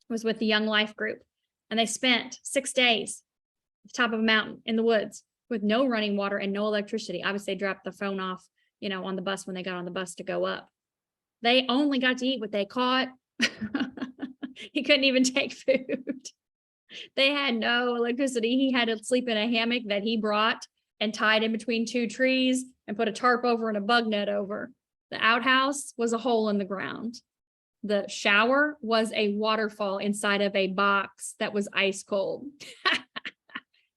It was with the Young Life group. And they spent 6 days at the top of a mountain in the woods with no running water and no electricity. Obviously, they dropped the phone off, you know, on the bus when they got on the bus to go up. They only got to eat what they caught. He couldn't even take food. They had no electricity. He had to sleep in a hammock that he brought and tied in between 2 trees and put a tarp over and a bug net over. The outhouse was a hole in the ground. The shower was a waterfall inside of a box that was ice cold.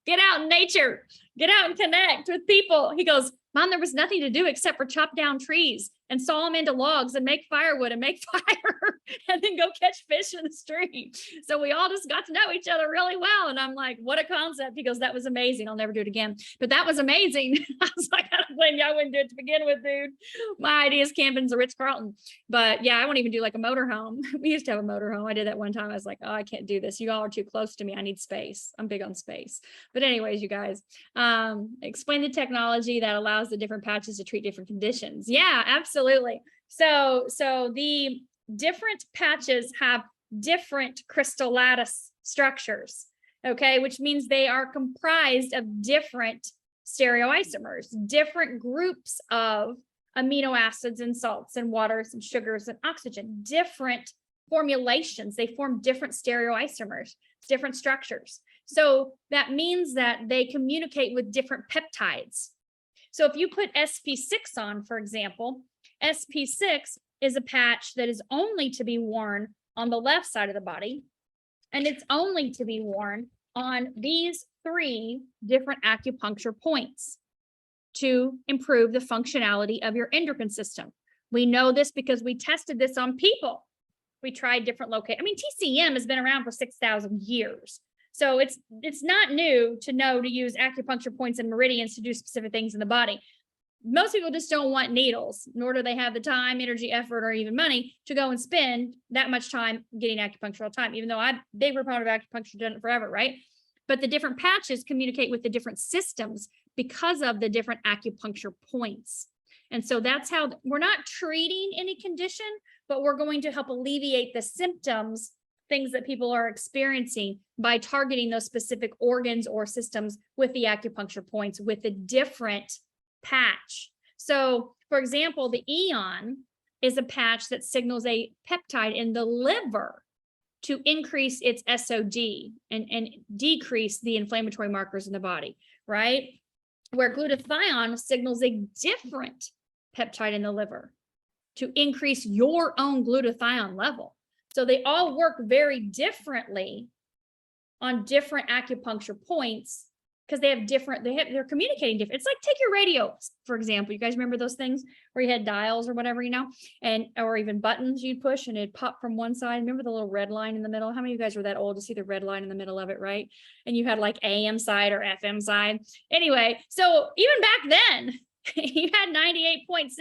Get out in nature. Get out and connect with people. He goes, Mom, there was nothing to do except for chop down trees and saw them into logs and make firewood and make fire and then go catch fish in the stream. So we all just got to know each other really well. And I'm like, what a concept. He goes, that was amazing. I'll never do it again. But that was amazing. I was like, I don't blame you. I wouldn't do it to begin with, dude. My idea is camping's a Ritz-Carlton. But yeah, I won't even do like a motorhome. We used to have a motorhome. I did that one time. I was like, oh, I can't do this. You all are too close to me. I need space. I'm big on space. But anyways, you guys, explain the technology that allows the different patches to treat different conditions. Yeah, absolutely. So the different patches have different crystal lattice structures, okay, which means they are comprised of different stereoisomers, different groups of amino acids and salts and waters and sugars and oxygen, different formulations. They form different stereoisomers, different structures. So that means that they communicate with different peptides. So if you put Sp6 on, for example, Sp6 is a patch that is only to be worn on the left side of the body, and it's only to be worn on these 3 different acupuncture points to improve the functionality of your endocrine system. We know this because we tested this on people. We tried different locations. I mean, TCM has been around for 6,000 years. So it's not new to know to use acupuncture points and meridians to do specific things in the body. Most people just don't want needles, nor do they have the time, energy, effort, or even money to go and spend that much time getting acupuncture all the time, even though I'm a big proponent of acupuncture, done it forever, right? But the different patches communicate with the different systems because of the different acupuncture points. And so that's how we're not treating any condition, but we're going to help alleviate the symptoms, things that people are experiencing by targeting those specific organs or systems with the acupuncture points with a different patch. So for example, the Eon is a patch that signals a peptide in the liver to increase its SOD and decrease the inflammatory markers in the body, right? Where glutathione signals a different peptide in the liver to increase your own glutathione level. So they all work very differently on different acupuncture points because they have different, they're communicating different. It's like take your radio, for example. You guys remember those things where you had dials or whatever, you know, or even buttons you'd push and it'd pop from one side. Remember the little red line in the middle? How many of you guys were that old to see the red line in the middle of it, right? And you had like AM side or FM side. Anyway, so even back then, you had 98.6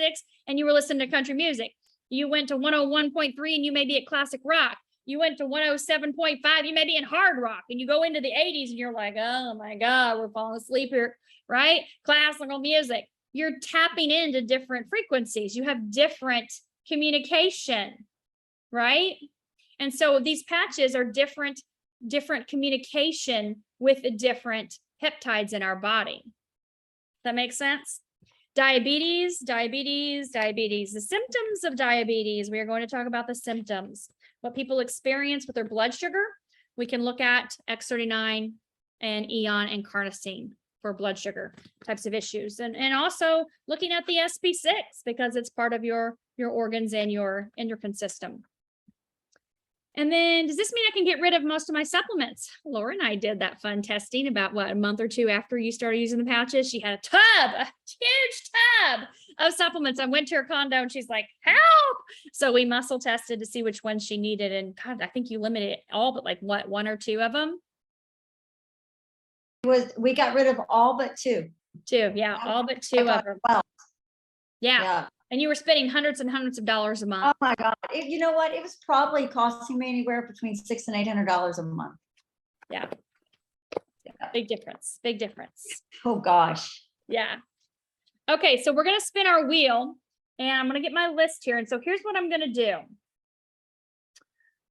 and you were listening to country music. You went to 101.3 and you may be at classic rock. You went to 107.5, you may be in hard rock, and you go into the 80s and you're like, oh my God, we're falling asleep here, right? Classical music. You're tapping into different frequencies. You have different communication, right? And so these patches are different communication with the different peptides in our body. Does that make sense? Diabetes. The symptoms of diabetes. We are going to talk about the symptoms. What people experience with their blood sugar. We can look at X39 and Eon and Carnosine for blood sugar types of issues. And also looking at the Sp6 because it's part of your organs and your endocrine system. And then does this mean I can get rid of most of my supplements? Laura and I did that fun testing about a month or two after you started using the pouches. She had a huge tub of supplements. I went to her condo and she's like, help. So we muscle tested to see which ones she needed. And God, I think you limited it all, but like what, 1 or 2 of them? We got rid of all but 2. 2. Yeah. All but 2 of them. Well, Yeah. And you were spending hundreds and hundreds of dollars a month. oh my God. You know what? It was probably costing me anywhere between $600 and $800 a month. Yeah. Big difference. Big difference. Oh gosh. Yeah. Okay. So we're going to spin our wheel and I'm going to get my list here. And so here's what I'm going to do.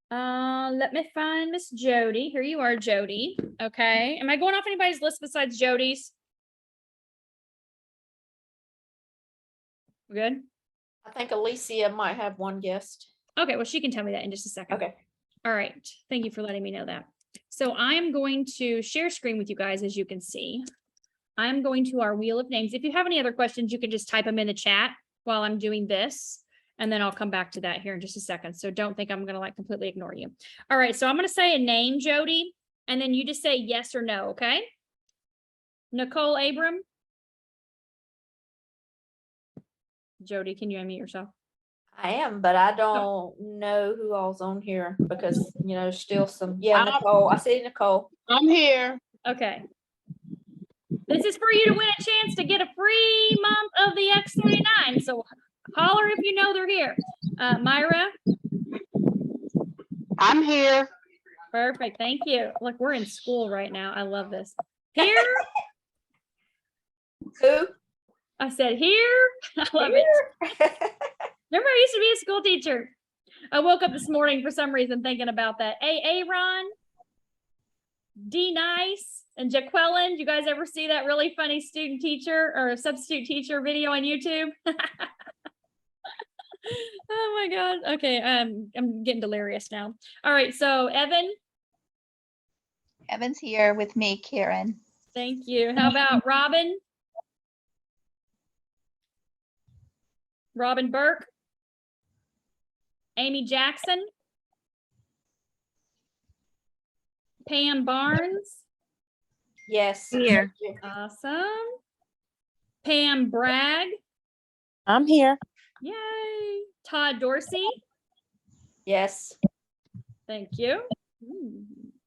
Let me find Miss Jody. Here you are, Jody. Okay. Am I going off anybody's list besides Jody's? We're good. I think Alicia might have one guest. Okay. Well, she can tell me that in just a second. Okay. All right. Thank you for letting me know that. So I am going to share screen with you guys, as you can see. I'm going to our wheel of names. If you have any other questions, you can just type them in the chat while I'm doing this. And then I'll come back to that here in just a second. So don't think I'm going to like completely ignore you. All right. So I'm going to say a name, Jody, and then you just say yes or no. Okay. Nicole Abram. Jody, can you unmute yourself? I am, but I don't know who all's on here because, you know, still some. Yeah, Nicole. I see Nicole. I'm here. Okay. This is for you to win a chance to get a free month of the X39. So holler if you know they're here. Myra. I'm here. Perfect. Thank you. Look, we're in school right now. I love this. Here. Who? I said here. I love it. Remember, I used to be a school teacher. I woke up this morning for some reason thinking about that. Aaron, D Nice, and Jaqueline. You guys ever see that really funny student teacher or substitute teacher video on YouTube? Oh my God. Okay. I'm getting delirious now. All right. So Evan. Evan's here with me, Karen. Thank you. How about Robin? Robin Burke. Amy Jackson. Pam Barnes. Yes. Here. Awesome. Pam Bragg. I'm here. Yay. Todd Dorsey. Yes. Thank you.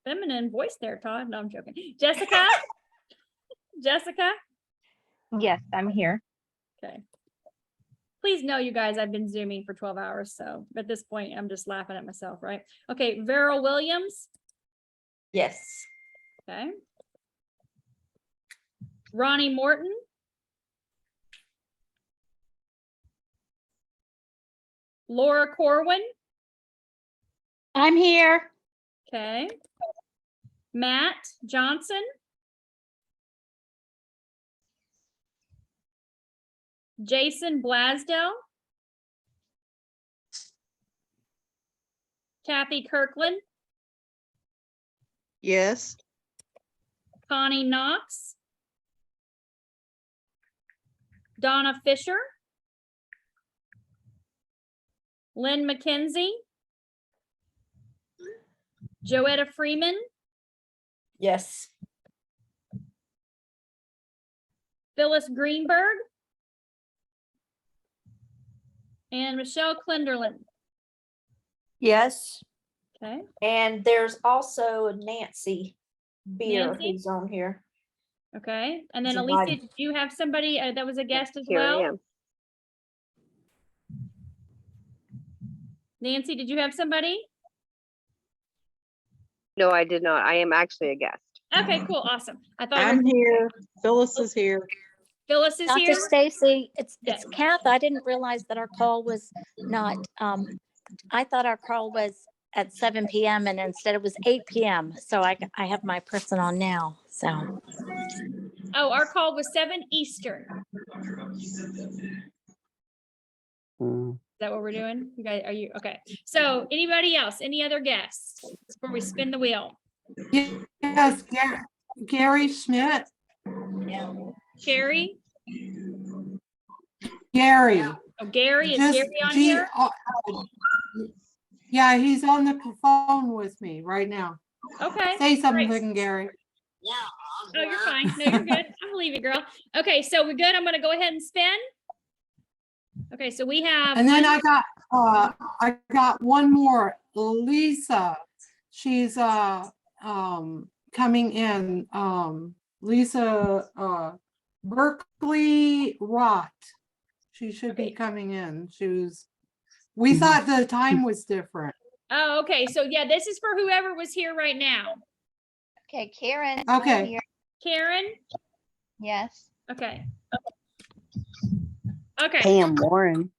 Feminine voice there, Todd. No, I'm joking. Jessica. Jessica. Yes, I'm here. Okay. Please know, you guys, I've been Zooming for 12 hours. So at this point, I'm just laughing at myself, right? Okay. Vera Williams. Yes. Okay. Ronnie Morton. Laura Corwin. I'm here. Okay. Matt Johnson. Jason Blasdell. Kathy Kirkland. Yes. Connie Knox. Donna Fisher. Lynn McKenzie. Joetta Freeman. Yes. Phyllis Greenberg. And Michelle Klinderland. Yes. Okay. And there's also Nancy Beer Nancy? who's on here. Okay. And then She's Alicia, invited. did you have somebody that was a guest as Here I well? am. Nancy, did you have somebody? No, I did not. I am actually a guest. Okay, cool. Awesome. I thought I'm here. Phyllis is here. Phyllis is Dr. here. Stacy, it's Yes. Kath. I didn't realize that our call was not, I thought our call was at 7 p.m. and instead it was 8 p.m. So I have my person on now. So Oh, our call was 7 Eastern. Is that what we're doing? You guys, are you okay? So anybody else? Any other guests before we spin the wheel? Yes, Gary Schmidt. Sherry? Gary. Oh, Gary. Is Just Gary on here? Yeah, he's on the phone with me right now. Okay. Say great. something, Gary. Oh, you're fine. No, you're good. I believe you, girl. Okay, so we're good. I'm gonna go ahead and spin. Okay, so we have. And then one- I got one more, Lisa. She's coming in. Lisa Berkeley Rott. She should be Okay. coming in. We thought the time was different. Oh, okay. So yeah, this is for whoever was here right now. Okay, Karen. I'm Okay. here. Karen? Yes. Okay. Okay, Pam Warren.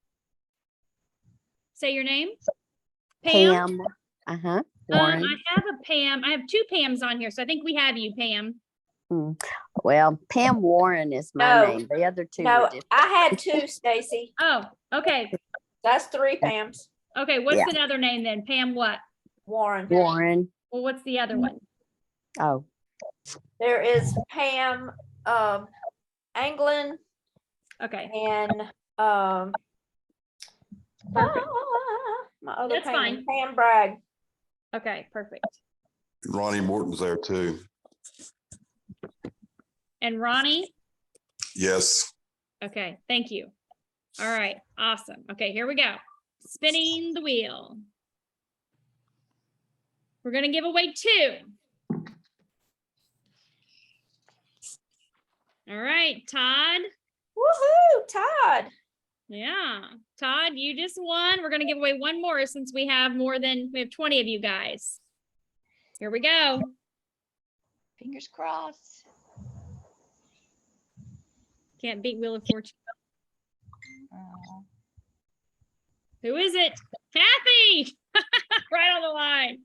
say your name. Pam. Uh-huh. Warren. I have a Pam. I have two Pams on here, so I think we have you, Pam. Well, Pam Warren is my No. name. The other two No, are different. I had two, Stacy. Oh, okay. That's three Pams. Okay, what's Yeah. another name then? Pam what? Warren. Warren. Well, what's the other one? Oh, There is Pam Anglin Okay, and Perfect. my other That's Pam, fine. Pam Bragg. okay, perfect. Ronnie Morton's there too. And Ronnie? Yes. Okay, thank you. All right, awesome. Okay, here we go. Spinning the wheel. We're gonna give away two. All right, Todd. Woohoo, Todd. Yeah, Todd, you just won. We're gonna give away one more since we have 20 of you guys. Here we go. Fingers crossed. Can't beat Wheel of Fortune. Oh. Who is it? Kathy! Right on the line.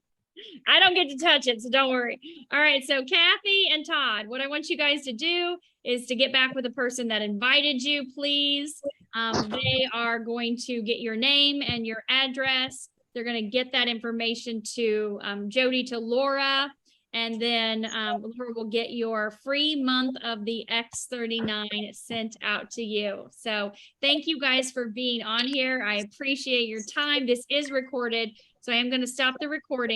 I don't get to touch it, so don't worry. All right, so Kathy and Todd, what I want you guys to do is to get back with the person that invited you, please. They are going to get your name and your address. They're going to get that information to Jody, to Laura, and then Laura will get your free month of the X39 sent out to you. So thank you guys for being on here. I appreciate your time. This is recorded, so I am going to stop the recording.